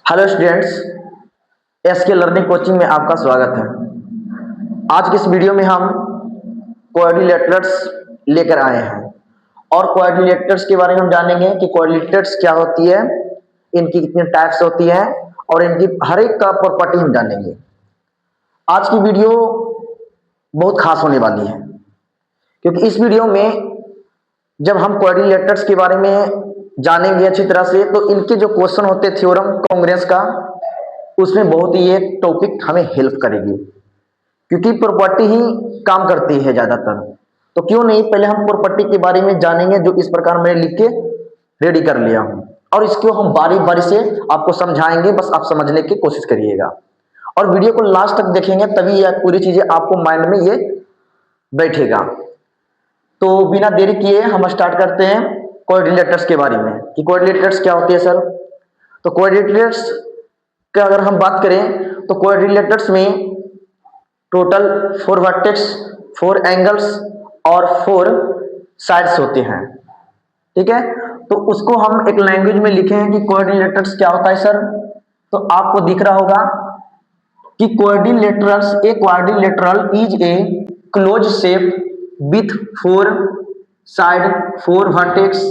Hello students, SK learning coaching में आपका स्वागत है। आज की इस वीडियो में हम कोऑर्डिनेटर्स लेकर आए हैं और कोऑर्डिनेटर्स के बारे में हम जानेंगे कि कोऑर्डिनेटर्स क्या होती है, इनकी कितनी टाइप्स होती है और इनकी हर एक का प्रॉपर्टी हम जानेंगे। आज की वीडियो बहुत खास होने वाली है क्योंकि इस वीडियो में जब हम कोऑर्डिनेटर्स के बारे में जानेंगे अच्छी तरह से तो इनके जो क्वेश्चन होते हैं थ्योरम कांग्रेस का, उसमें बहुत ही ये टॉपिक हमें हेल्प करेगी क्योंकि प्रॉपर्टी ही काम करती है ज्यादातर। तो क्यों नहीं पहले हम प्रॉपर्टी के बारे में जानेंगे, जो इस प्रकार मैंने लिख के रेडी कर लिया हूं और इसको हम बारी बारी से आपको समझाएंगे। बस आप समझने की कोशिश करिएगा और वीडियो को लास्ट तक देखेंगे, तभी यह पूरी चीजें आपको माइंड में ये बैठेगा। तो बिना देरी किए हम स्टार्ट करते हैं कोऑर्डिनेटर्स के बारे में कि कोऑर्डिनेटर्स क्या होती है सर। तो कोऑर्डिनेटर्स का अगर हम बात करें तो कोऑर्डिनेटर्स में टोटल 4 वर्टेक्स, 4 एंगल्स और 4 साइड्स होते हैं। ठीक है, तो उसको हम एक लैंग्वेज में लिखे हैं कि कोऑर्डिनेटर्स क्या होता है सर। तो आपको दिख रहा होगा कि quadrilateral is a close shape with 4 side, 4 vertex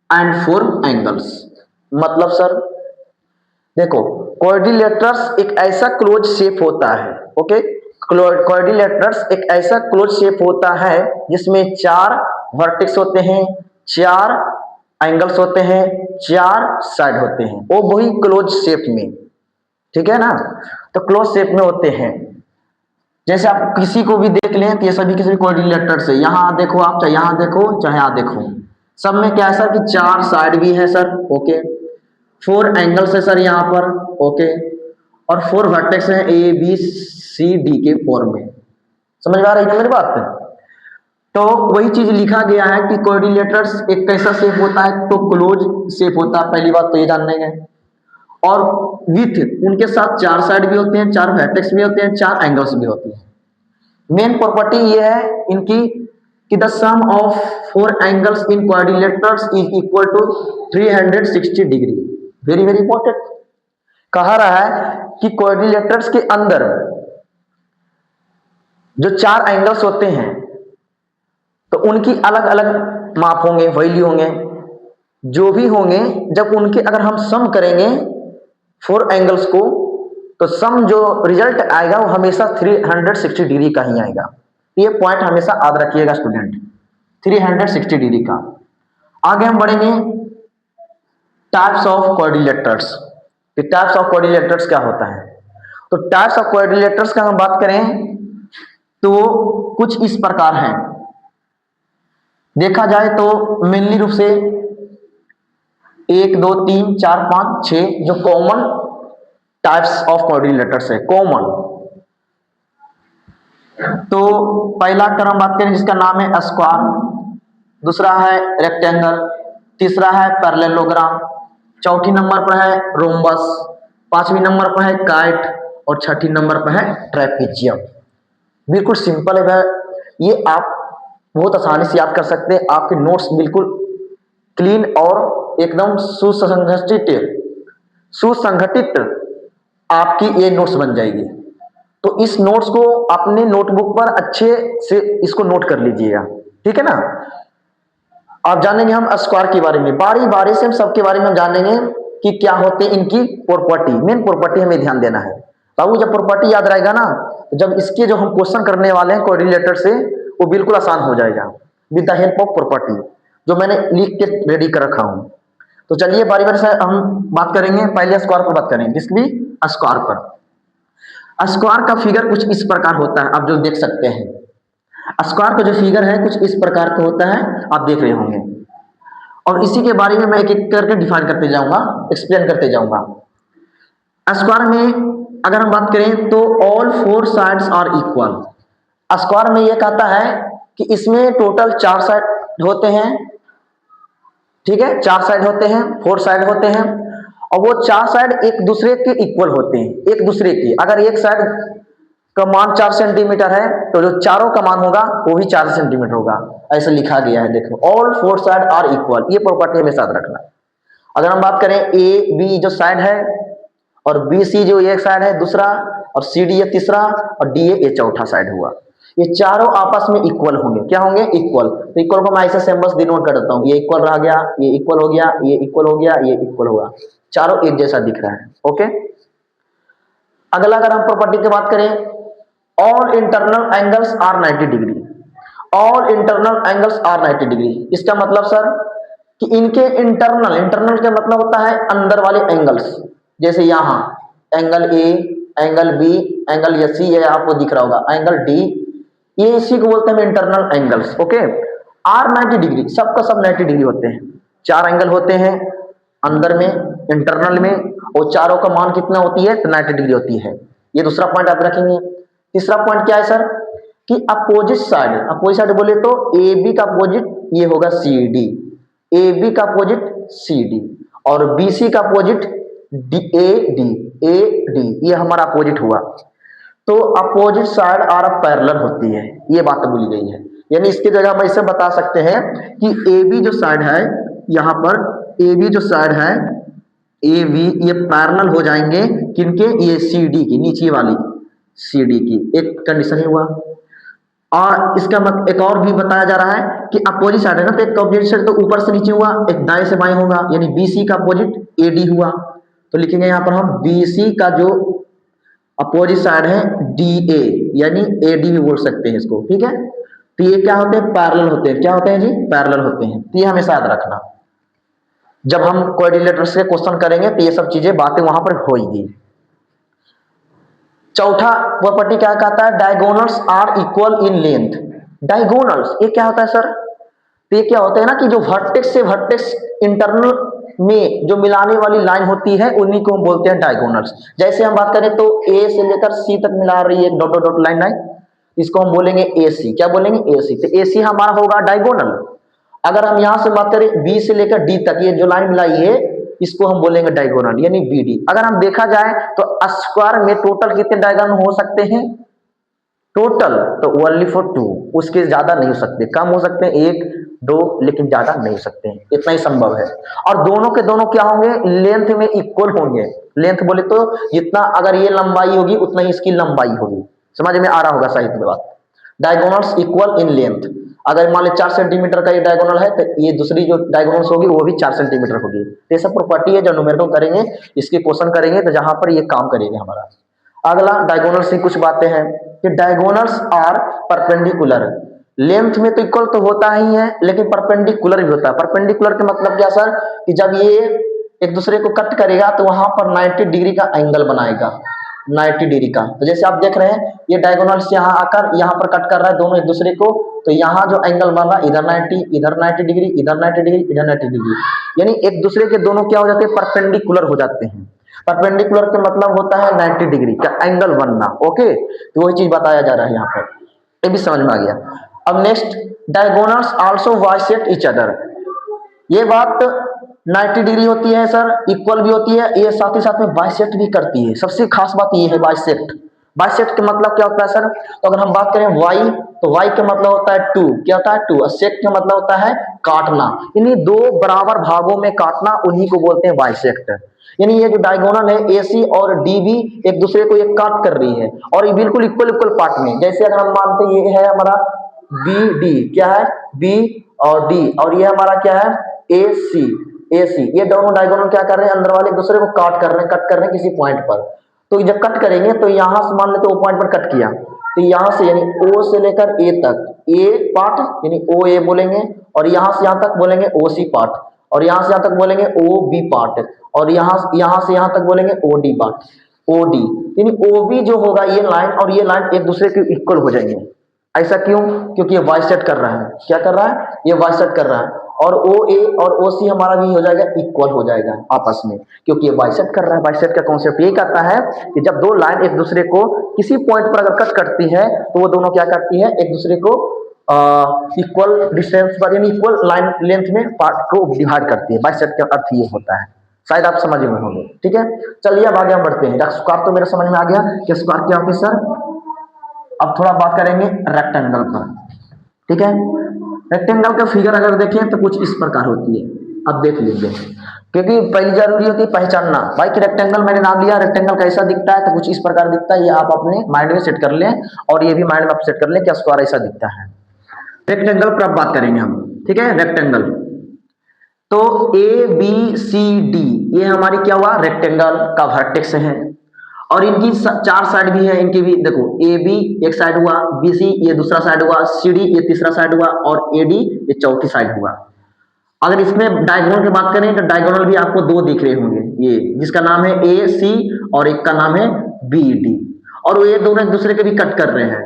and 4 angles. मतलब सर देखो, कोऑर्डिनेटर्स एक ऐसा क्लोज शेप होता है। ओके, कोऑर्डिनेटर्स एक ऐसा क्लोज शेप होता है जिसमें 4 वर्टेक्स होते हैं, 4 एंगल्स होते हैं, 4 साइड होते हैं, वो वही क्लोज शेप में। ठीक है ना, तो क्लोज शेप में होते हैं। जैसे आप किसी को भी देख लें तो ये सभी किसी कोऑर्डिनेटर्स है। यहाँ देखो, आप चाहे यहाँ देखो चाहे यहाँ देखो, सब में क्या है सर कि 4 साइड भी है सर। ओके, 4 एंगल्स है सर यहाँ पर। ओके, और 4 वर्टेक्स हैं ए बी सी डी के फॉर्म में। समझ में आ रही है मेरी बात? तो वही चीज लिखा गया है कि कोऑर्डिनेटर्स एक कैसा शेप होता है, तो क्लोज शेप होता है। पहली बात तो ये जान लेंगे। और विथ उनके साथ 4 साइड भी होते हैं, 4 वर्टेक्स भी होते हैं, 4 एंगल्स भी होते हैं। मेन प्रॉपर्टी ये है इनकी कि the sum of 4 angles in coordinators is equal to 360 degree. Very very important. कहा रहा है कि कोऑर्डिनेटर्स के अंदर जो 4 एंगल्स होते हैं तो उनकी अलग अलग माप होंगे, वैल्यू होंगे, जो भी होंगे। जब उनके अगर हम सम करेंगे 4 एंगल्स को, तो सम जो रिजल्ट आएगा वो हमेशा 360 डिग्री का ही आएगा। ये पॉइंट हमेशा याद रखिएगा स्टूडेंट, 360 डिग्री का। आगे हम बढ़ेंगे types of coordinators. Types of coordinators क्या होता है, तो टाइप्स ऑफ कोऑर्डिनेटर्स का हम बात करें तो कुछ इस प्रकार है। देखा जाए तो मेनली रूप से 1 2 3 4 5 6 जो कॉमन टाइप्स ऑफ कोऑर्डिनेटर्स है, कॉमन। तो पहला क्रम बात करें जिसका नाम है स्क्वायर, दूसरा है रेक्टेंगल, तीसरा है पैरेललोग्राम, चौथी नंबर पर है रोम्बस, 5वीं नंबर पर है काइट और 6ठी नंबर पर है ट्रेपेजियम। बिल्कुल सिंपल है भाई, ये आप बहुत आसानी से याद कर सकते हैं। आपके नोट्स बिल्कुल क्लीन और एकदम सुसंगठित आपकी ये नोट्स बन जाएगी। तो इस नोट्स को अपने नोटबुक पर अच्छे से इसको नोट कर लीजिएगा। ठीक है ना। अब जानेंगे हम स्क्वायर के बारे में, बारी बारी से हम सबके बारे में जानेंगे कि क्या होते हैं इनकी प्रॉपर्टी। मेन प्रॉपर्टी हमें ध्यान देना है बाबू। जब प्रॉपर्टी याद रहेगा ना, तो जब इसके जो हम क्वेश्चन करने वाले हैं कोऑर्डिनेटर से, वो बिल्कुल आसान हो जाएगा with the help of property, जो मैंने लिख के रेडी कर रखा हूं। तो चलिए बारी बारी से हम बात करेंगे। पहले स्क्वायर पर बात करेंगे, जिसकी भी स्क्वायर पर। स्क्वायर का फिगर कुछ इस प्रकार होता है, आप जो देख सकते हैं। स्क्वायर का जो फिगर है कुछ इस प्रकार का होता है, आप देख रहे होंगे। और इसी के बारे में मैं एक एक करके डिफाइन करते जाऊंगा, एक्सप्लेन करते जाऊंगा। स्क्वायर में अगर हम बात करें तो all 4 sides are equal. Square में यह कहता है कि इसमें टोटल 4 साइड होते हैं। ठीक है, 4 साइड होते हैं, 4 साइड होते हैं, और वो 4 साइड एक दूसरे के इक्वल होते हैं। एक दूसरे की अगर एक साइड का मान 4 सेंटीमीटर है तो जो चारों का मान होगा वो भी 4 सेंटीमीटर होगा। ऐसे लिखा गया है, देखो ऑल 4 साइड आर इक्वल। ये प्रॉपर्टी हमें साथ रखना। अगर हम बात करें ए बी जो साइड है और BC जो एक साइड है दूसरा, और CD ये तीसरा, और DA ये चौथा साइड हुआ। ये चारों आपस में इक्वल होंगे। क्या होंगे? इक्वल। तो इक्वल को मैं ऐसे सिंबल्स डिनोट कर देता हूँ। ये इक्वल रह गया, ये इक्वल हो गया, ये इक्वल हो गया, ये इक्वल होगा। चारों एक जैसा दिख रहा है। ओके। अगला अगर हम प्रॉपर्टी की बात करें, all internal angles are 90 degree. All internal angles are 90 degree. इसका मतलब सर कि इनके इंटरनल, इंटरनल का मतलब होता है अंदर वाले एंगल्स। जैसे यहां angle A, angle B, angle ये सी है आपको दिख रहा होगा, एंगल डी, ये इसी को बोलते हैं internal angles. Okay. Are 90 degree, सबका सब 90 डिग्री होते हैं। चार एंगल होते हैं अंदर में, इंटरनल में, और चारों का मान कितना होती है? तो 90 डिग्री होती है। ये दूसरा पॉइंट आप रखेंगे। तीसरा पॉइंट क्या है सर कि अपोजिट साइड, अपोजिट साइड बोले तो ए बी का अपोजिट ये होगा सी डी, ए बी का अपोजिट सी डी, और बी सी का अपोजिट डी, ए डी ये हमारा अपोजिट हुआ। तो अपोजिट साइड आर पैरेलल होती है, ये बात बोली गई है। यानी इसकी जगह हम ऐसे बता सकते हैं कि ए बी जो साइड है, यहां पर ए बी जो साइड है, ए बी ये पैरेलल हो जाएंगे किनके? ये सी डी की, नीचे वाली सी डी की। एक कंडीशन ही हुआ। और इसका मतलब एक और भी बताया जा रहा है कि अपोजिट साइड है ना, तो एक अपोजिट साइड तो ऊपर से नीचे हुआ, एक दाएं से बाएं होगा, यानी BC का अपोजिट AD हुआ। तो लिखेंगे यहां पर हम BC का जो अपोजिट साइड है DA, यानी AD भी बोल सकते हैं इसको। ठीक है। तो ये क्या होते हैं? पैरेलल होते हैं। क्या होते हैं जी? पैरेलल होते हैं। तो ये हमेशा याद रखना, जब हम कोऑर्डिनेटर से क्वेश्चन करेंगे तो ये सब चीजें बातें वहां पर होगी। चौथा प्रॉपर्टी क्या कहता है? Diagonals are equal in length. Diagonals ये क्या होता है सर? तो ये क्या होता है ना कि जो वर्टेक्स से वर्टेक्स इंटरनल में जो मिलाने वाली लाइन होती है उन्हीं को हम बोलते हैं डायगोनल्स। जैसे हम बात करें तो A से लेकर C तक मिला रही है एक dot dot dot line line, इसको हम बोलेंगे AC। क्या बोलेंगे? AC। तो AC हमारा होगा डायगोनल। अगर हम यहां से बात करें B से लेकर D तक ये जो लाइन मिलाई है इसको हम बोलेंगे डायगोनल, यानी BD। अगर हम देखा जाए तो स्क्वायर में टोटल कितने डायगोनल हो सकते हैं? टोटल तो ओनली फॉर 2, उसके ज्यादा नहीं हो सकते। कम हो सकते हैं 1 2, लेकिन ज्यादा नहीं हो सकते हैं, इतना ही संभव है। और दोनों के दोनों क्या होंगे? लेंथ में इक्वल होंगे। लेंथ बोले तो जितना अगर ये लंबाई होगी उतना ही इसकी लंबाई होगी। समझ में आ रहा होगा साहित्य में बात। Diagonals equal in length. अगर मान लीजिए 4 सेंटीमीटर का ये डायगोनल है तो ये दूसरी जो डायगोनल्स होगी वो भी 4 सेंटीमीटर होगी। तो ये सब प्रॉपर्टी है जो न्यूमेरिकल करेंगे, इसके क्वेश्चन करेंगे तो जहां पर ये काम करेंगे हमारा। अगला डायगोनल से कुछ बातें हैं कि डायगोनल्स आर परपेंडिकुलर। लेंथ में तो इक्वल तो होता ही है, लेकिन परपेंडिकुलर भी होता है। परपेंडिकुलर के मतलब क्या सर कि जब ये एक दूसरे को कट करेगा तो वहां पर 90 डिग्री का एंगल बनाएगा, 90 डिग्री का। तो जैसे आप देख रहे हैं ये डायगोनल्स यहाँ आकर यहाँ पर कट कर रहा है दोनों एक दूसरे को, तो यहाँ जो एंगल बन रहा है इधर 90, इधर 90 डिग्री, इधर 90 डिग्री, इधर 90 डिग्री, यानी एक दूसरे के दोनों क्या हो जाते हैं? परपेंडिकुलर हो जाते हैं। परपेंडिकुलर का मतलब होता है 90 डिग्री का एंगल बनना। ओके। तो वही चीज बताया जा रहा है यहाँ पर, ये भी समझ में आ गया। अब next, diagonals also bisect each other. ये बात 90 डिग्री होती है सर, इक्वल भी होती है, ये साथ ही साथ में बाइसेक्ट भी करती है। सबसे खास बात ये है बाइसेक्ट। बाइसेक्ट का मतलब क्या होता है सर? तो अगर हम बात करें वाई, तो वाई का मतलब होता है 2। क्या होता है? 2। और सेक्ट का मतलब होता है काटना, यानी दो बराबर भागों में काटना, उन्हीं को बोलते हैं बाइसेक्ट। यानी ये जो डायगोनल है AC और DB एक दूसरे को ये काट कर रही है, और ये बिल्कुल इक्वल इक्वल पार्ट में। जैसे अगर हम मानते हैं ये है हमारा BD, क्या है? B और D, और ये हमारा क्या है? AC। ये दोनों डायगोनल क्या कर रहे हैं? अंदर वाले एक दूसरे को कट कर रहे हैं किसी पॉइंट पर। तो जब कट करेंगे तो यहां से मान लेते वो पॉइंट पर कट किया, तो यहां से यानी O से लेकर A तक A पार्ट यानी OA बोलेंगे, और यहां से यहां तक बोलेंगे OC पार्ट, और यहां से यहां तक बोलेंगे OB पार्ट, और यहां से यहां तक बोलेंगे OD पार्ट, OD। यानी OB जो होगा ये लाइन और ये लाइन एक दूसरे के इक्वल हो जाएंगे। ऐसा क्यों? क्योंकि ये बाइसेक्ट कर रहा है। क्या कर रहा है? ये बाइसेक्ट कर रहा है। और OA और OC हमारा भी हो जाएगा, इक्वल हो जाएगा आपस में, क्योंकि ये बाइसेक्ट कर रहा है। बाइसेक्ट का कॉन्सेप्ट यही कहता है कि जब दो लाइन एक दूसरे को किसी पॉइंट पर अगर कट करती है तो वो दोनों क्या करती है? एक दूसरे को इक्वल डिस्टेंस पर यानी इक्वल लाइन लेंथ में पार्ट को डिवाइड करती है। बाइसेक्ट का अर्थ ये होता है, शायद आप समझ में होंगे। ठीक है, चलिए अब आगे हम बढ़ते हैं। स्क्वायर तो मेरे समझ में आ गया कि स्क्वायर क्या होती है सर। अब थोड़ा बात करेंगे रेक्टेंगल पर। ठीक है, रेक्टेंगल का फिगर अगर देखें तो कुछ इस प्रकार होती है। अब देख लीजिए, क्योंकि पहली जरूरी होती है पहचानना भाई कि रेक्टेंगल मैंने नाम लिया, रेक्टेंगल कैसा दिखता है तो कुछ इस प्रकार दिखता है, ये आप अपने माइंड में सेट कर लें और ये भी माइंड में आप सेट कर लें कि स्क्वायर ऐसा दिखता है। रेक्टेंगल पर अब बात करेंगे हम, ठीक है। रेक्टेंगल तो ए बी सी डी ये हमारी क्या हुआ, रेक्टेंगल का वर्टेक्स है और इनकी चार साइड भी है, इनकी भी देखो ए बी एक साइड हुआ, बी सी ये दूसरा साइड हुआ, सी डी ये तीसरा साइड हुआ और ए डी ये चौथी साइड हुआ। अगर इसमें डायगोनल की बात करें तो डायगोनल भी आपको दो दिख रहे होंगे, ये जिसका नाम है ए सी और एक का नाम है बी डी, और ये दोनों एक दूसरे के भी कट कर रहे हैं,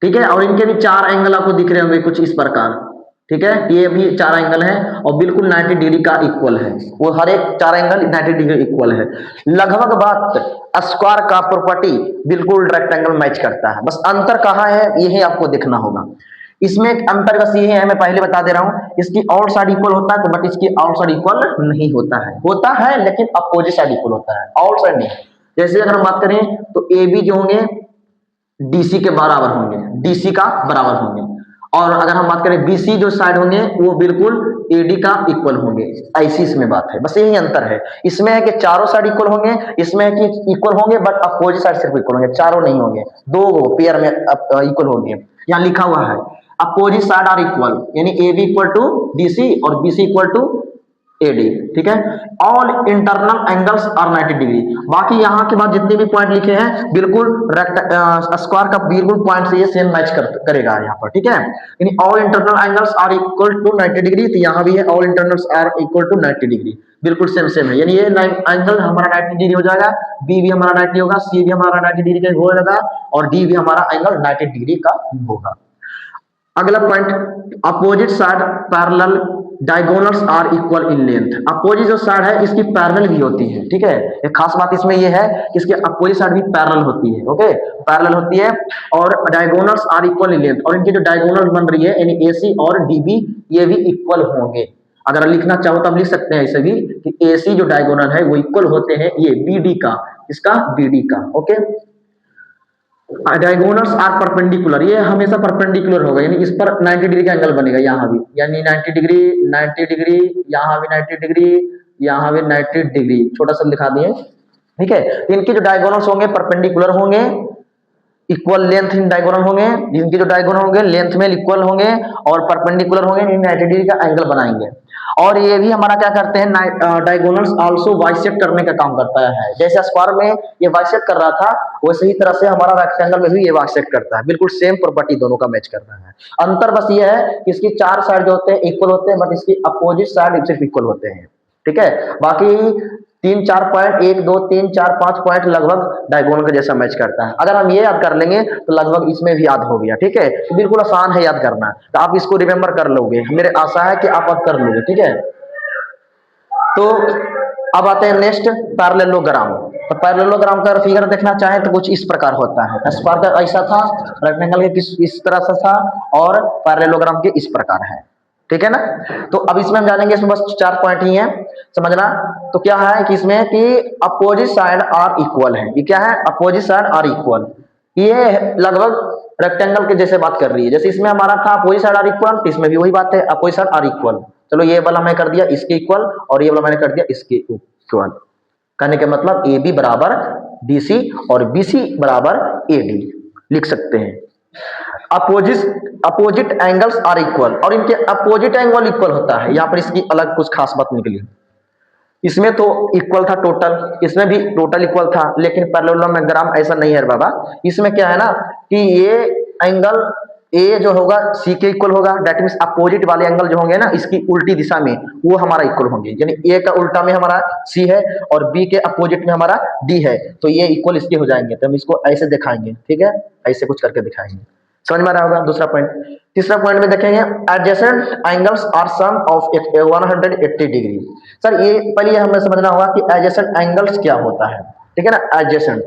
ठीक है। और इनके भी चार एंगल आपको दिख रहे होंगे कुछ इस प्रकार, ठीक है। ये भी चार एंगल है और बिल्कुल 90 डिग्री का इक्वल है, वो हर एक चार एंगल 90 डिग्री इक्वल है। लगभग बात स्क्वायर का प्रॉपर्टी बिल्कुल रेक्टेंगल मैच करता है, बस अंतर कहाँ है यही आपको देखना होगा। इसमें एक अंतर बस ये है, मैं पहले बता दे रहा हूं, इसकी आउट साइड इक्वल होता है तो बट इसकी आउट साइड इक्वल नहीं होता है लेकिन अपोजिट साइड इक्वल होता है, आउट साइड नहीं। जैसे अगर हम बात करें तो ए बी जो होंगे डीसी के बराबर होंगे, डीसी का बराबर होंगे, और अगर हम बात करें बीसी जो साइड होंगे वो बिल्कुल एडी का इक्वल होंगे, ऐसी इसमें बात है, बस यही अंतर है। इसमें है कि चारों साइड इक्वल होंगे, इसमें है कि इक्वल होंगे बट अपोजिट साइड सिर्फ इक्वल होंगे, चारों नहीं होंगे, दो पेयर में इक्वल होंगे। यहाँ लिखा हुआ है अपोजिट साइड आर इक्वल, यानी A B equal to DC और बीसी इक्वल टू एडी, ठीक है। All internal angles are 90 degree. बाकी यहाँ के बाद जितने भी पॉइंट लिखे हैं बिल्कुल स्क्वायर का बिल्कुल पॉइंट से ये सेम मैच करेगा यहाँ पर, ठीक है। यानी all internal angles are equal to 90 degree, तो यहाँ भी है all internals are equal to 90 degree, बिल्कुल सेम है। यानी ये एंगल हमारा 90 डिग्री हो जाएगा, बी भी हमारा 90 होगा, सी भी हमारा 90 डिग्री का हो जाएगा और डी भी हमारा एंगल 90 डिग्री का होगा। अगला point opposite side parallel diagonals are equal in length. Opposite जो साइड है इसकी पैरेलल भी होती है, ठीक है। एक खास बात इसमें ये है कि इसकी अपोजिट साइड भी पैरेलल होती है, ओके, पैरेलल होती है और diagonals are equal in length, और इनकी जो डायगोनल बन रही है यानी एसी और डीबी ये भी इक्वल होंगे। अगर लिखना चाहो तो आप लिख सकते हैं ऐसे भी कि एसी जो डायगोनल है वो इक्वल होते हैं ये बीडी का, इसका बीडी का, ओके। डायगोनल्स आर परपेंडिकुलर, ये हमेशा परपेंडिकुलर होगा, यानी इस पर 90 डिग्री का एंगल बनेगा, यहाँ भी यानी 90 डिग्री, 90 डिग्री, यहाँ भी 90 डिग्री, यहाँ भी 90 डिग्री, छोटा सा दिखा दिए, ठीक है। इनके जो डायगोनल्स होंगे परपेंडिकुलर होंगे, इक्वल लेंथ इन डायगोनल होंगे, जिनके जो डायगोनल होंगे लेंथ में इक्वल होंगे और परपेंडिकुलर होंगे, 90 डिग्री का एंगल बनाएंगे। और ये भी हमारा क्या करते हैं, डायगोनल्स आल्सो बाइसेक्ट करने का काम करता है। जैसे स्क्वायर में ये बाइसेक्ट कर रहा था वैसे ही तरह से हमारा रेक्टेंगल में भी ये बाइसेक्ट करता है, बिल्कुल सेम प्रॉपर्टी दोनों का मैच करना है। अंतर बस ये है कि इसकी चार साइड जो होते हैं इक्वल होते हैं बट इसकी अपोजिट साइड सिर्फ इक्वल होते हैं, ठीक है। बाकी 3-4 पॉइंट 1 2 3 4 5 पॉइंट लगभग डायगोनल के जैसा मैच करता है। अगर हम ये याद कर लेंगे तो लगभग इसमें भी याद हो गया, ठीक है। तो बिल्कुल आसान है याद करना, तो आप इसको रिमेंबर कर लोगे, मेरे आशा है कि आप याद कर लोगे, ठीक है। तो अब आते हैं नेक्स्ट पैरेललोग्राम। तो पैरेललोग्राम का फिगर देखना चाहें तो कुछ इस प्रकार होता है, स्क्वायर का ऐसा था, रेक्टेंगल के इस तरह से था और पैरेललोग्राम के इस प्रकार है, ठीक है ना। तो अब इसमें हम जानेंगे, इसमें बस 4 पॉइंट ही है समझना। तो क्या है कि इसमें कि अपोजिट साइड आर इक्वल है, ये क्या है, अपोजिट साइड आर इक्वल, ये लगभग रेक्टेंगल के जैसे बात कर रही है। जैसे इसमें हमारा था अपोजिट साइड आर इक्वल, तो इसमें भी वही बात है, अपोजिट साइड आर इक्वल। चलो ये वाला मैं कर दिया इसके इक्वल और ये वाला मैंने कर दिया इसके इक्वल, कहने का मतलब ए बी बराबर डीसी और बीसी बराबर एडी लिख सकते हैं। अपोजिट एंगल्स आर इक्वल, और इनके अपोजिट एंगल इक्वल होता है। यहाँ पर इसकी अलग कुछ खास बात निकली, इसमें तो इक्वल था टोटल, इसमें भी टोटल इक्वल था, लेकिन पैरेललोग्राम ऐसा नहीं है बाबा। इसमें क्या है ना कि ये एंगल ए जो होगा सी के इक्वल होगा, दैट मींस अपोजिट वाले एंगल जो होंगे ना इसकी उल्टी दिशा में वो हमारा इक्वल होंगे, यानी ए का उल्टा में हमारा सी है और बी के अपोजिट में हमारा डी है, तो ये इक्वल इसके हो जाएंगे। तो हम इसको ऐसे दिखाएंगे, ठीक है, ऐसे कुछ करके दिखाएंगे, समझ में आ रहा होगा। दूसरा पॉइंट, तीसरा पॉइंट में देखेंगे adjacent angles are sum of 180 degree. Sir ये पहले हमें समझना होगा कि एडजेसेंट एंगल्स क्या होता है, ठीक है ना। एडजेसेंट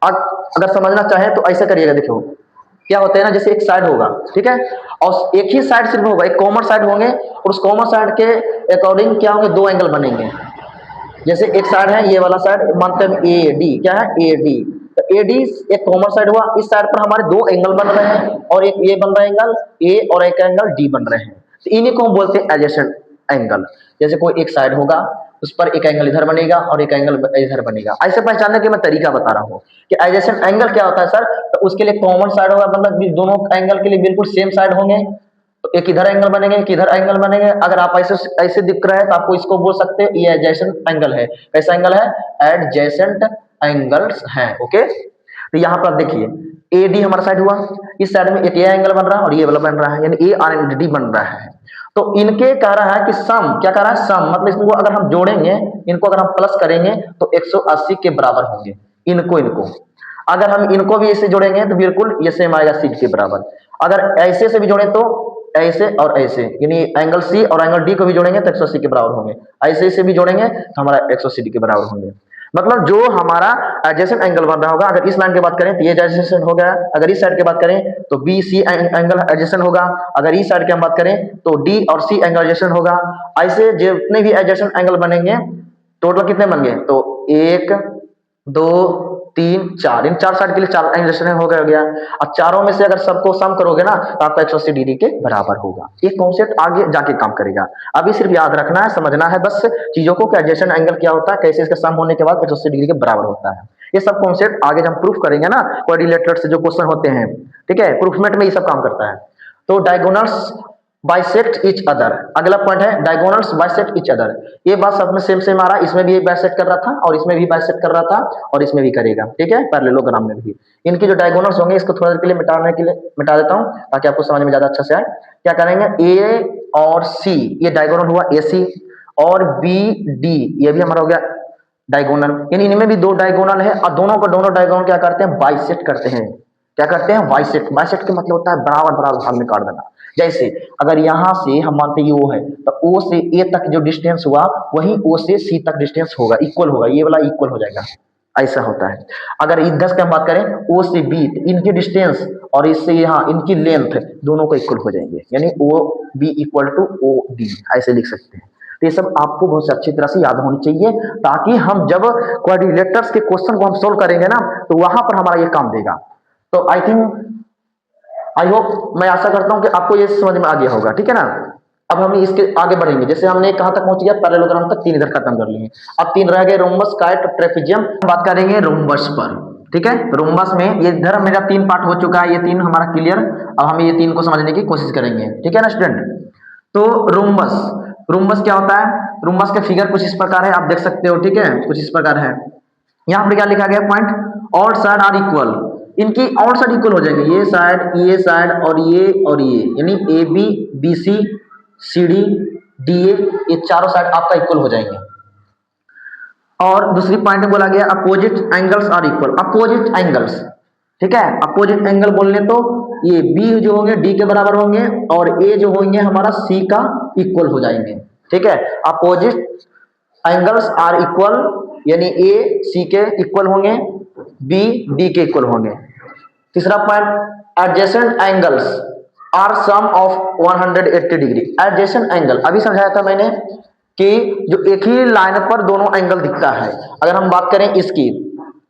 अगर समझना चाहे तो ऐसे करिएगा, देखो क्या होता है ना, जैसे एक साइड होगा, ठीक है, और एक ही साइड सिर्फ होगा, एक कॉमन साइड होंगे और उस कॉमन साइड के अकॉर्डिंग क्या होंगे, दो एंगल बनेंगे। जैसे एक साइड है ये वाला साइड, मानते हैं ए डी, क्या है ए डी, तो ए डी एक कॉमन साइड हुआ, इस साइड पर हमारे दो एंगल बन रहे हैं और एक ये बन रहा है एंगल ए और एक एंगल डी बन रहे हैं, तो इन्हीं को हम बोलते हैं एडजेसेंट एंगल। जैसे कोई एक साइड होगा उस पर एक एंगल इधर बनेगा और एक एंगल इधर बनेगा। ऐसे पहचानने के मैं तरीका बता रहा हूँ कि एडजेसेंट एंगल क्या होता है सर, तो उसके लिए कॉमन साइड होगा, मतलब दोनों एंगल के लिए बिल्कुल सेम साइड होंगे, तो एक इधर एंगल बनेंगे, एक इधर एंगल बनेंगे। अगर आप ऐसे ऐसे दिख रहा है तो आपको इसको बोल सकते हैं ये एडजेसेंट एंगल है। कैसा एंगल है? एडजेसेंट एंगल्स है। ओके, तो यहाँ पर देखिए ए डी हमारा साइड हुआ, इस साइड में एक ये एंगल बन रहा है और ये वाला बन रहा है, यानी ए और डी बन रहा है। तो इनके कह रहा है कि सम, क्या कह रहा है? सम मतलब इसको अगर हम जोड़ेंगे, इनको अगर हम प्लस करेंगे तो 180 के बराबर होंगे। इनको अगर हम इनको भी ऐसे जोड़ेंगे तो बिल्कुल ये सेम आएगा सी के बराबर। अगर ऐसे से भी जोड़े तो ऐसे और ऐसे, यानी एंगल सी और एंगल डी को भी जोड़ेंगे तो 180 के बराबर होंगे। ऐसे से भी जोड़ेंगे तो हमारा 180 के बराबर होंगे। मतलब जो हमारा एडजेसेंट एंगल बन रहा होगा, अगर इस लाइन की बात करें तो ये एडजेसेंट हो गया, अगर इस साइड की बात करें तो बी सी एंगल एडजेसेंट होगा, अगर इस साइड की हम बात करें तो डी और सी एंगल एडजेसेंट होगा। ऐसे जितने भी एडजेसेंट एंगल बनेंगे, टोटल कितने बन गए? तो 1 2 3 4, इन चार साइड के लिए 4 एडजेसेंट हो गया। अब चारों में से अगर सबको सम करोगे ना तो आपका 180 डिग्री के बराबर होगा। ये कॉन्सेप्ट आगे जाके काम करेगा, अभी सिर्फ याद रखना है, समझना है बस चीजों को कि एडजेसेंट एंगल क्या होता है, कैसे इसका सम होने के बाद 180 डिग्री के बराबर होता है। ये सब कॉन्सेप्ट आगे जब हम प्रूफ करेंगे ना, क्वाड्रिलेटरल से जो क्वेश्चन होते हैं, ठीक है, प्रूफमेंट में ये सब काम करता है। तो डायगोनल्स बाइसेक्ट ईच अदर, अगला पॉइंट है डायगोनल्स बाइसेक्ट ईच अदर। ये बात सब में सेम आ रहा है, इसमें भी बाइसेक्ट कर रहा था और इसमें भी बाइसेक्ट कर रहा था और इसमें भी करेगा, ठीक है, पैरेललोग्राम में भी। इनके जो डायगोनल्स होंगे इसको थोड़ा देर के लिए मिटा देता हूं ताकि आपको समझ में ज्यादा अच्छा से आए। क्या करेंगे? ए और सी, ये डायगोनल हुआ ए सी, और बी डी ये भी हमारा हो गया डायगोनल, यानी इनमें भी दो डायगोनल है और दोनों को दोनों डायगोनल क्या करते हैं? बाइसेक्ट करते हैं। क्या करते हैं? बाइसेक्ट। बाइसेक्ट का मतलब होता है बराबर बराबर भाग में काट देना। जैसे अगर यहां से हम मानते हैं ये ओ है, तो ओ से ए तक जो डिस्टेंस हुआ वही ओ से सी तक डिस्टेंस होगा, इक्वल होगा, ये वाला इक्वल हो जाएगा, ऐसा होता है। अगर इधर से हम बात करें ओ से बी, तो इनकी डिस्टेंस और इससे यहाँ इनकी लेंथ दोनों को इक्वल हो जाएंगे, यानी O B equal to O D, ऐसे लिख सकते हैं। तो ये सब आपको बहुत अच्छी तरह से याद होनी चाहिए, ताकि हम जब क्वाड्रिलेटरल्स के क्वेश्चन को हम सोल्व करेंगे ना तो वहां पर हमारा ये काम देगा। तो आई थिंक, आई होप, मैं आशा करता हूं कि आपको ये समझ में आ गया होगा, ठीक है ना। अब हम इसके आगे बढ़ेंगे, जैसे हमने कहां तक पहुंच गया? पैरेललोग्राम तक 3 इधर खत्म कर लिए। अब 3 रह गए, रोम्बस, काइट, ट्रेपेजियम। बात करेंगे रोम्बस पर, ठीक है। रोम्बस में ये इधर मेरा 3 पार्ट हो चुका है, ये 3 हमारा क्लियर। अब हम ये 3 को समझने की कोशिश करेंगे, ठीक है ना स्टूडेंट। तो रोम्बस, रोम्बस क्या होता है? रोम्बस का फिगर कुछ इस प्रकार है, आप देख सकते हो, ठीक है, कुछ इस प्रकार है। यहाँ पर क्या लिखा गया point? All side are equal, इनकी ऑल साइड इक्वल हो जाएंगे, ये साइड और ये, यानी A B B C C D D A, ये चारों साइड आपका इक्वल हो जाएंगे। और दूसरी पॉइंट में बोला गया opposite angles are equal, opposite angles, ठीक है। अपोजिट एंगल बोलने तो ये बी जो होंगे डी के बराबर होंगे और ए जो होंगे हमारा सी का इक्वल हो जाएंगे, ठीक है। अपोजिट एंगल्स आर इक्वल, यानी ए सी के इक्वल होंगे, बी डी के इक्वल होंगे। तीसरा point adjacent angles are sum of 180 degree. Adjacent angle अभी समझाया था मैंने कि जो एक ही लाइन पर दोनों एंगल दिखता है। अगर हम बात करें इसकी,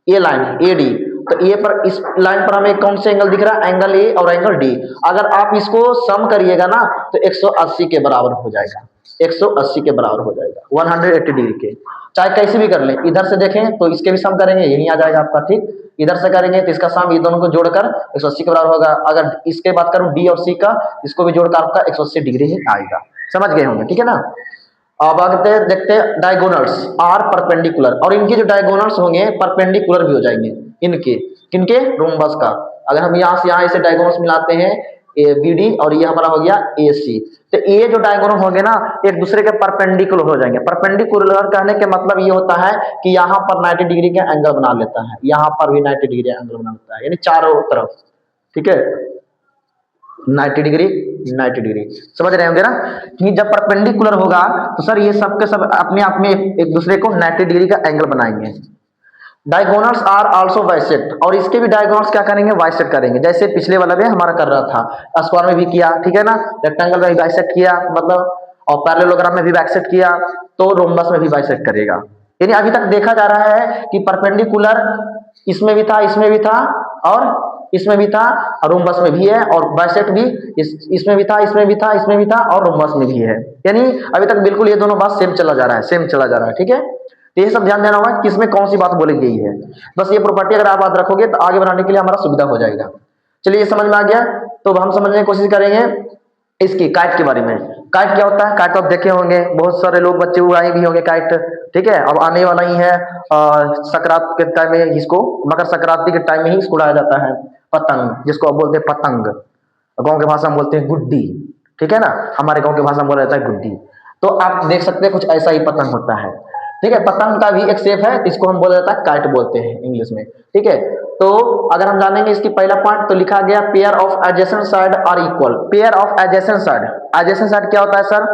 ये लाइन ए डी, तो ए पर, इस लाइन पर हमें कौन से एंगल दिख रहा है? एंगल ए और एंगल डी। अगर आप इसको सम करिएगा ना तो 180 के बराबर हो जाएगा, 180 के बराबर हो जाएगा, 180 डिग्री के। चाहे कैसे भी कर लें, इधर से देखें तो इसके भी सम करेंगे, यही आ जाएगा आपका, ठीक। इधर से करेंगे तो इसका सम ये दोनों को जोड़कर 180 के बराबर होगा। अगर इसके बात करूं डी और सी का, इसको भी जोड़कर आपका 180 डिग्री ही आएगा। समझ गए होंगे, ठीक है ना। अब आगे देखते हैं डायगोनल्स आर परपेंडिकुलर, और इनके जो डायगोनल्स होंगे परपेंडिकुलर भी हो जाएंगे, इनके, किनके? रोम्बस का। अगर हम यहाँ से यहाँ ऐसे डायगोनल्स मिलाते हैं ए बी डी और ये हमारा हो गया ए सी, तो ये जो डायगोनल होंगे ना एक दूसरे के परपेंडिकुलर हो जाएंगे। परपेंडिकुलर कहने के मतलब ये होता है कि यहाँ पर 90 डिग्री का एंगल बना लेता है, यहाँ पर भी 90 डिग्री एंगल बना लेता है, यानी चारों तरफ, ठीक है, 90 डिग्री 90 डिग्री। समझ रहे होंगे ना कि जब परपेंडिकुलर होगा तो सर ये सब के सब अपने आप में एक दूसरे को 90 डिग्री का एंगल बनाएंगे। डायगोनल्स आर आल्सो बाइसेक्ट, और इसके भी डायगोनल्स क्या करेंगे? बाइसेक्ट करेंगे, जैसे पिछले वाला में हमारा कर रहा था, स्क्वायर में भी किया, ठीक है ना, रेक्टेंगल में भी बाइसेक्ट किया, मतलब, और पैरेललोग्राम में भी बाइसेक्ट किया, तो रोम्बस में भी बाइसेक्ट करेगा। यानी अभी तक देखा जा रहा है कि परपेंडिकुलर इसमें भी था, इसमें भी था और इसमें भी था, रोम्बस में भी है, और बाइसेक्ट भी इसमें भी था, इसमें भी था, इसमें भी था, और रोम्बस में भी है। यानी अभी तक बिल्कुल ये दोनों बात सेम चला जा रहा है, सेम चला जा रहा है। ठीक है, तो ये सब ध्यान देना होगा कि किसमें कौन सी बात बोली गई है। बस ये प्रॉपर्टी अगर आप याद रखोगे तो आगे बढ़ाने के लिए हमारा सुविधा हो जाएगा। चलिए ये समझ में आ गया, तो अब हम समझने की कोशिश करेंगे इसकी काइट के बारे में। काइट क्या होता है? काइट तो आप देखे होंगे, बहुत सारे लोग बच्चे उड़ाए भी होंगे काइट। ठीक है, अब आने वाला ही है संक्रांत के टाइम में, इसको मकर संक्रांति के टाइम में ही इसको उड़ाया जाता है। पतंग, जिसको आप बोलते हैं पतंग, गांव की भाषा में बोलते हैं गुड्डी। ठीक है ना, हमारे गांव की भाषा में बोला जाता है गुड्डी। तो आप देख सकते हैं कुछ ऐसा ही पतंग होता है। ठीक है, पतंग का भी एक शेप है, इसको हम बोला जाता है काइट बोलते हैं इंग्लिश में। ठीक है, तो अगर हम जानेंगे इसकी पहला पॉइंट, तो लिखा गया pair of adjacent side are equal. Pair of adjacent side, adjacent side क्या होता है सर?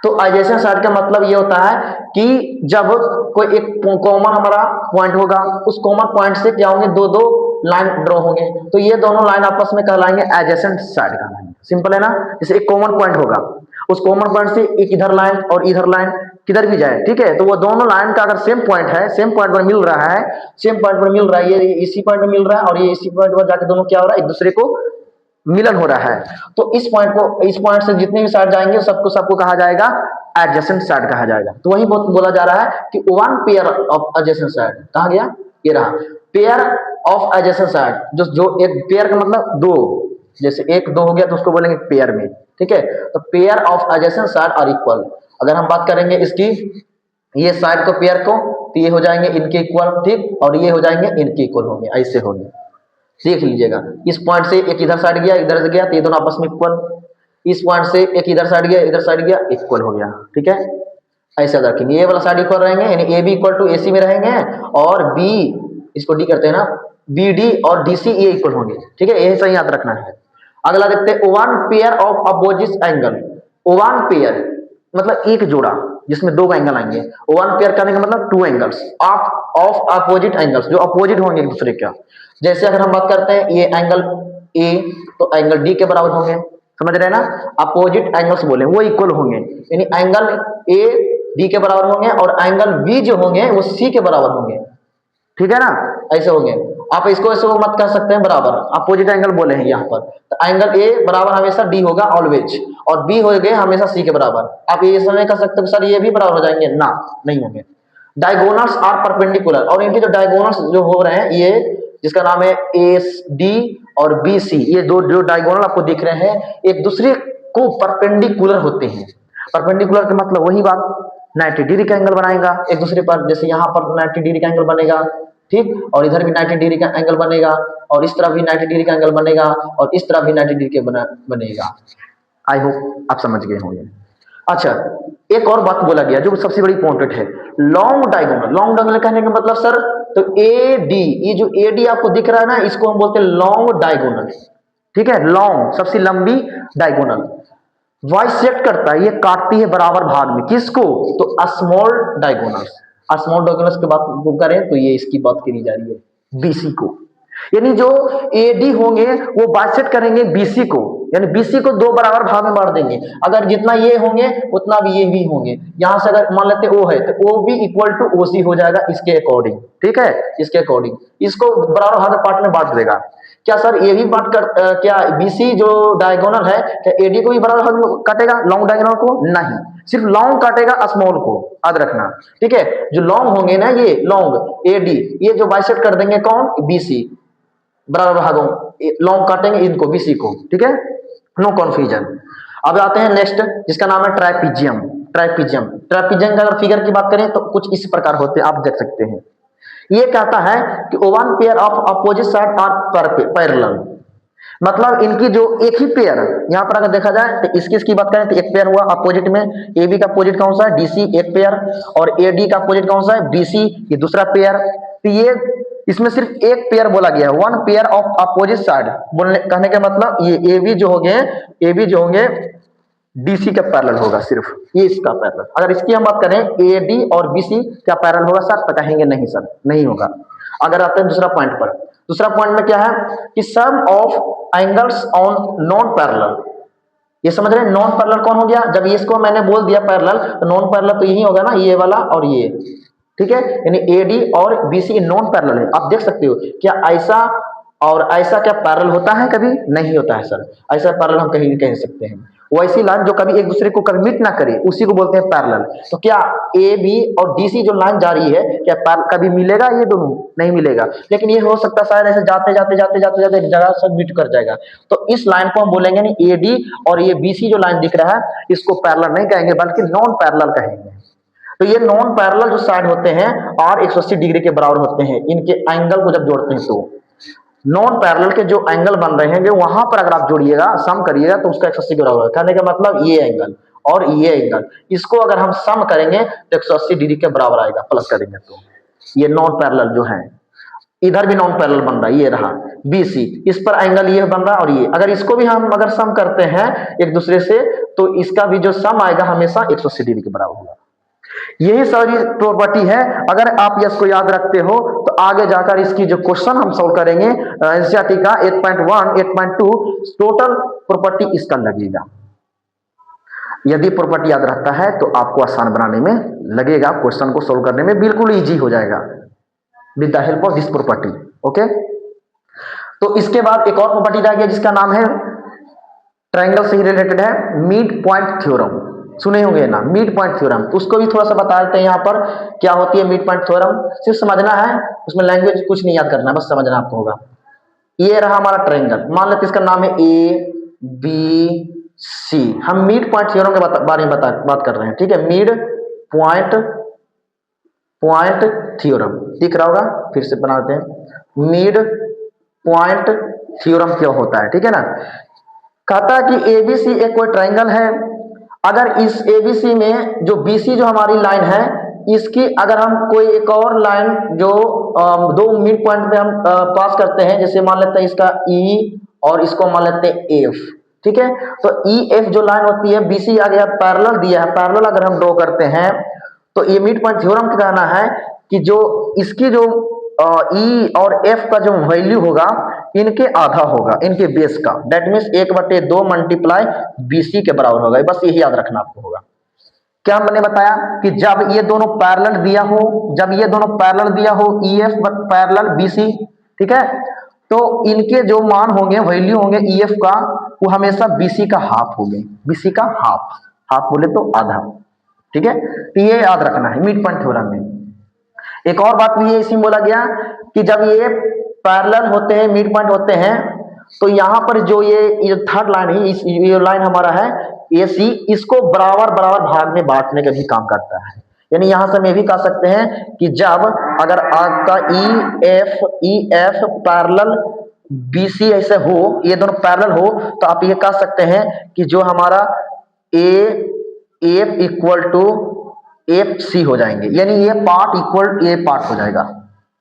तो एडजेसेंट साइड का मतलब ये होता है कि जब कोई एक कॉमन हमारा पॉइंट होगा, उस कॉमन पॉइंट से क्या होंगे, दो दो लाइन ड्रॉ होंगे, तो ये दोनों लाइन आपस में कहलाएंगे एडजेसेंट साइड कहलाएंगे। सिंपल है ना, जैसे एक कॉमन पॉइंट होगा, उस कॉमन पॉइंट से एक इधर लाइन और इधर लाइन किधर भी जाए, ठीक है, तो वो दोनों लाइन का अगर सेम पॉइंट है, सेम पॉइंट पर मिल रहा है, सेम पॉइंट पर मिल रहा है, ये इसी पॉइंट पर मिल रहा है और ये इसी पॉइंट पर जाके दोनों क्या हो रहा है, एक दूसरे को मिलन हो रहा है, तो इस पॉइंट को, इस पॉइंट से जितने भी साइड जाएंगे सबको सबको कहा जाएगा एडजेसेंट साइड कहा जाएगा। तो वही बोला जा रहा है कि one pair of adjacent side कहा गया, ये रहा पेयर ऑफ एडजेसेंट साइड, जो एक पेयर का मतलब दो, जैसे एक दो हो गया तो उसको बोलेंगे पेयर में। ठीक है, तो pair of adjacent side are equal. अगर हम बात करेंगे इसकी, ये साइड को पेयर को, तो ये हो जाएंगे इनके इक्वल, ठीक, और ये हो जाएंगे इनके इक्वल होंगे, ऐसे होंगे। देख लीजिएगा, इस पॉइंट से एक इधर साइड गया, इधर से गया, तो ये दोनों आपस में इक्वल। इस पॉइंट से एक इधर साइड गया, इधर साइड गया, इक्वल हो गया। ठीक है, ऐसे रखेंगे, ये वाला साइड इक्वल रहेंगे, यानी ए बी इक्वल टू ए सी में रहेंगे, और बी, इसको डी करते हैं ना, बी डी और डी सी ये इक्वल होंगे। ठीक है, यही सही याद रखना है। अगला देखते हैं one pair of opposite angle. One pair मतलब एक जोड़ा जिसमें दो एंगल आएंगे। वन पेयर करने का मतलब two angles of opposite angles, जो अपोजिट होंगे एक दूसरे का। जैसे अगर हम बात करते हैं ये एंगल ए, तो एंगल डी के बराबर होंगे, समझ रहे हैं ना, अपोजिट एंगल्स बोले वो इक्वल होंगे, यानी एंगल ए डी के बराबर होंगे और एंगल बी जो होंगे वो सी के बराबर होंगे। ठीक है ना, ऐसे होंगे। आप इसको ऐसे मत कर सकते हैं बराबर, अपोजिट एंगल बोले हैं यहाँ पर, तो एंगल ए बराबर हमेशा डी होगा ऑलवेज, और बी हो गए हमेशा सी के बराबर। आप ये समय कर सकते हो सर ये भी बराबर हो जाएंगे, ना, नहीं होंगे। डायगोनल्स आर परपेंडिकुलर, और इनके जो डायगोनल्स जो हो रहे हैं, ये जिसका नाम है एस डी और बी सी, ये दो जो डायगोनल आपको दिख रहे हैं एक दूसरे को परपेंडिकुलर होते हैं। परपेंडिकुलर का मतलब वही बात, 90 डिग्री का एंगल बनाएगा एक दूसरे पर, जैसे यहाँ पर 90 डिग्री का एंगल बनेगा, ठीक, और इधर भी 90 डिग्री का एंगल बनेगा, और इस तरफ भी 90 डिग्री का एंगल बनेगा, और इस तरफ भी 90 डिग्री का बनेगा। आई होप आप समझ गए होंगे। अच्छा, एक और बात बोला गया जो सबसे बड़ी इंपॉर्टेंट है, लॉन्ग डायगोनल। लॉन्ग डायगोनल कहने का मतलब सर, तो ए डी, ये जो ए डी आपको दिख रहा है ना, इसको हम बोलते हैं लॉन्ग डायगोनल। ठीक है, लॉन्ग सबसे लंबी डायगोनल बाइसेक्ट करता है, ये काटती है बराबर भाग में, किसको, तो स्मॉल डायगोनल्स। स्मॉल डायगोनल्स की बात करें तो ये इसकी बात करी जा रही है बीसी को, यानी जो एडी होंगे वो बाइसेक्ट करेंगे बीसी को, यानी बीसी को दो बराबर भाग में बांट देंगे। अगर जितना ये होंगे उतना भी ये भी होंगे। यहां से अगर मान लेते ओ है तो ओ भी इक्वल टू ओ सी हो जाएगा इसके अकॉर्डिंग। ठीक है, इसके अकॉर्डिंग इसको बराबर भाग में पार्ट में बांट देगा। क्या सर ये भी बात कर क्या बीसी जो डायगोनल है क्या एडी को भी बराबर भाग में काटेगा, लॉन्ग डायगोनल को? नहीं, सिर्फ लॉन्ग काटेगा स्मॉल को, याद रखना। ठीक है, जो लॉन्ग होंगे ना, ये लॉन्ग एडी, ये जो बाइसेक्ट कर देंगे कौन, बीसी, बराबर भागों लॉन्ग काटेंगे इनको, बीसी को। ठीक है, नो कंफ्यूजन। अब आते हैं नेक्स्ट, जिसका नाम है ट्राइपीजियम। ट्राइपीजियम, ट्राइपीजियम का अगर फिगर की बात करें तो कुछ इस प्रकार होते हैं, आप देख सकते हैं। ये कहता है कि one pair of opposite side are parallel, मतलब इनकी जो एक ही पेयर, यहां पर अगर देखा जाए तो इसकी बात करें तो एक पेयर हुआ अपोजिट में, ए बी का अपोजिट कौन सा है, डीसी एक पेयर, और ए डी का अपोजिट कौन सा है, बीसी, ये दूसरा पेयर। तो ये इसमें सिर्फ एक पेयर बोला गया, one pair of opposite side, बोलने कहने का मतलब ये ए बी जो होंगे डीसी का पैरेलल होगा, सिर्फ ये इसका पैरेलल। अगर इसकी हम बात करें ए डी और बीसी क्या पैरेलल होगा सर, तो कहेंगे नहीं सर, नहीं होगा। अगर आते हैं दूसरा पॉइंट पर, दूसरा पॉइंट में क्या है कि sum of angles on non parallel, ये समझ रहे हैं, नॉन पैरेलल कौन हो गया, जब इसको मैंने बोल दिया पैरेलल, तो नॉन पैरेलल तो यही होगा ना, ये वाला और ये। ठीक है, यानी ए डी और बीसी नॉन पैरेलल है। आप देख सकते हो क्या ऐसा और ऐसा क्या पैरेलल होता है? कभी नहीं होता है सर। ऐसा पैरेलल हम कहीं नहीं कह सकते हैं। वैसी लाइन जो कभी एक दूसरे को कभी मीट ना करे उसी को बोलते हैं पैरेलल। तो क्या ए बी और डी सी जो लाइन जा रही है क्या कभी मिलेगा? ये दोनों नहीं मिलेगा। लेकिन ये हो सकता है शायद ऐसे जाते जाते जाते जाते जाते एक जगह से मीट कर जाएगा। तो इस लाइन को हम बोलेंगे नहीं ए डी और ये बी सी जो लाइन दिख रहा है इसको पैरेलल नहीं कहेंगे बल्कि नॉन पैरेलल कहेंगे। तो ये नॉन पैरेलल जो साइड होते हैं और 180 डिग्री के बराबर होते हैं, इनके एंगल को जब जोड़ते हैं तो नॉन पैरेलल के जो एंगल बन रहे हैं वहां पर अगर आप जोड़िएगा सम करिएगा तो उसका 180 के बराबर है। कहने का मतलब ये एंगल और ये एंगल इसको अगर हम सम करेंगे तो 180 डिग्री के बराबर आएगा प्लस करेंगे तो। ये नॉन पैरेलल जो है, इधर भी नॉन पैरेलल बन रहा है, ये रहा BC, इस पर एंगल ये बन रहा है और ये अगर इसको भी हम अगर सम करते हैं एक दूसरे से तो इसका भी जो सम आएगा हमेशा 180 डिग्री के बराबर होगा। यही सारी प्रॉपर्टी है। अगर आप इसको याद रखते हो तो आगे जाकर इसकी जो क्वेश्चन हम सॉल्व करेंगे एनसीईआरटी का 8.1 8.2 टोटल प्रॉपर्टी इसका लगेगा। यदि प्रॉपर्टी याद रहता है तो आपको आसान बनाने में लगेगा, क्वेश्चन को सॉल्व करने में बिल्कुल इजी हो जाएगा with the help of this property. Okay, तो इसके बाद एक और प्रॉपर्टी रह गया जिसका नाम है ट्रायंगल से ही रिलेटेड है, मिड पॉइंट थ्योरम। सुने होंगे ना मिड पॉइंट थ्योरम, तो उसको भी थोड़ा सा बता देते हैं यहाँ पर क्या होती है मिड पॉइंट थ्योरम। सिर्फ समझना है, उसमें लैंग्वेज कुछ नहीं याद करना है, बस समझना आपको होगा। ये रहा हमारा ट्रायंगल, मान लेते इसका नाम है ABC। हम मिड पॉइंट थ्योरम के बारे में बात कर रहे हैं, ठीक है। मिड पॉइंट थ्योरम दिख रहा होगा, फिर से बना देते हैं। मिड पॉइंट थ्योरम क्या होता है, ठीक है ना। कहता है कि ABC एक कोई ट्रायंगल है, अगर इस ABC में जो BC जो हमारी लाइन है इसकी अगर हम कोई एक और लाइन जो दो मिड पॉइंट पे हम पास करते हैं, जैसे मान लेते हैं इसका E और इसको मान लेते हैं F, ठीक है। तो EF जो लाइन होती है BC आ गया पैरेलल दिया है, पैरेलल अगर हम ड्रॉ करते हैं तो ये मिड पॉइंट थ्योरम का कहना है कि जो इसकी जो E और F का जो वैल्यू होगा इनके आधा होगा, इनके बेस का। दैट मीन्स 1/2 मल्टीप्लाई BC के बराबर होगा। बस यही याद रखना आपको होगा। क्या मैंने बताया कि जब ये दोनों पैरेलल दिया हो, जब ये दोनों पैरेलल दिया हो EF पैरेलल BC, ठीक है, तो इनके जो मान होंगे वैल्यू होंगे EF का वो हमेशा BC का हाफ होंगे। BC का हाफ बोले तो आधा, ठीक है। तो ये याद रखना है मिड पॉइंट थ्योरम में। एक और बात भी है इसी में बोला गया कि जब ये पैरेलल होते हैं मिड पॉइंट होते हैं तो यहाँ पर जो ये थर्ड लाइन है, ये लाइन हमारा है AC, इसको बराबर भाग में बांटने का भी काम करता है। यानी यहां से हम ये भी कह सकते हैं कि जब अगर आपका EF पैरेलल BC ऐसे हो, ये दोनों पैरेलल हो, तो आप ये कह सकते हैं कि जो हमारा AF इक्वल टू FC हो जाएंगे, यानी ये पार्ट इक्वल ये पार्ट हो जाएगा।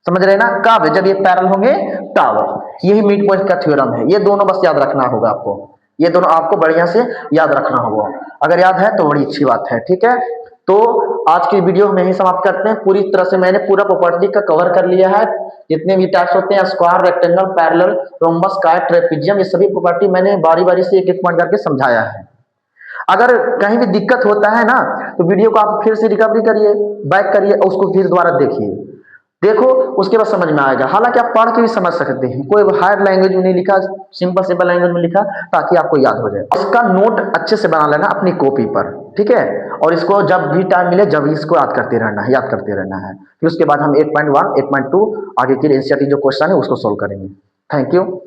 समझ रहे ना, कब जब ये पैरेलल होंगे तब। यही मिड पॉइंट का थ्योरम है। ये दोनों बस याद रखना होगा आपको, ये दोनों आपको बढ़िया से याद रखना होगा। अगर याद है तो बड़ी अच्छी बात है, ठीक है। तो आज की वीडियो में ही समाप्त करते हैं। पूरी तरह से मैंने पूरा प्रॉपर्टी का कवर कर लिया है। जितने भी टाइप्स होते हैं स्क्वायर, रेक्टेंगल, पैरेलल, रोम्बस, काट, ट्रेपेजियम, ये सभी प्रॉपर्टी मैंने बारी से एक पॉइंट करके समझाया है। अगर कहीं भी दिक्कत होता है ना तो वीडियो को आप फिर से रिकवरी करिए, बैक करिए और उसको फिर दोबारा देखो, उसके बाद समझ में आएगा। हालांकि आप पढ़ के भी समझ सकते हैं, कोई हार्ड लैंग्वेज में नहीं लिखा, सिंपल लैंग्वेज में लिखा, ताकि आपको याद हो जाए। इसका नोट अच्छे से बना लेना अपनी कॉपी पर, ठीक है। और इसको जब भी टाइम मिले जब इसको याद करते रहना है। फिर उसके बाद हम 8.1 8.2 आगे के एनसीईआरटी जो क्वेश्चन है उसको सोल्व करेंगे। Thank you.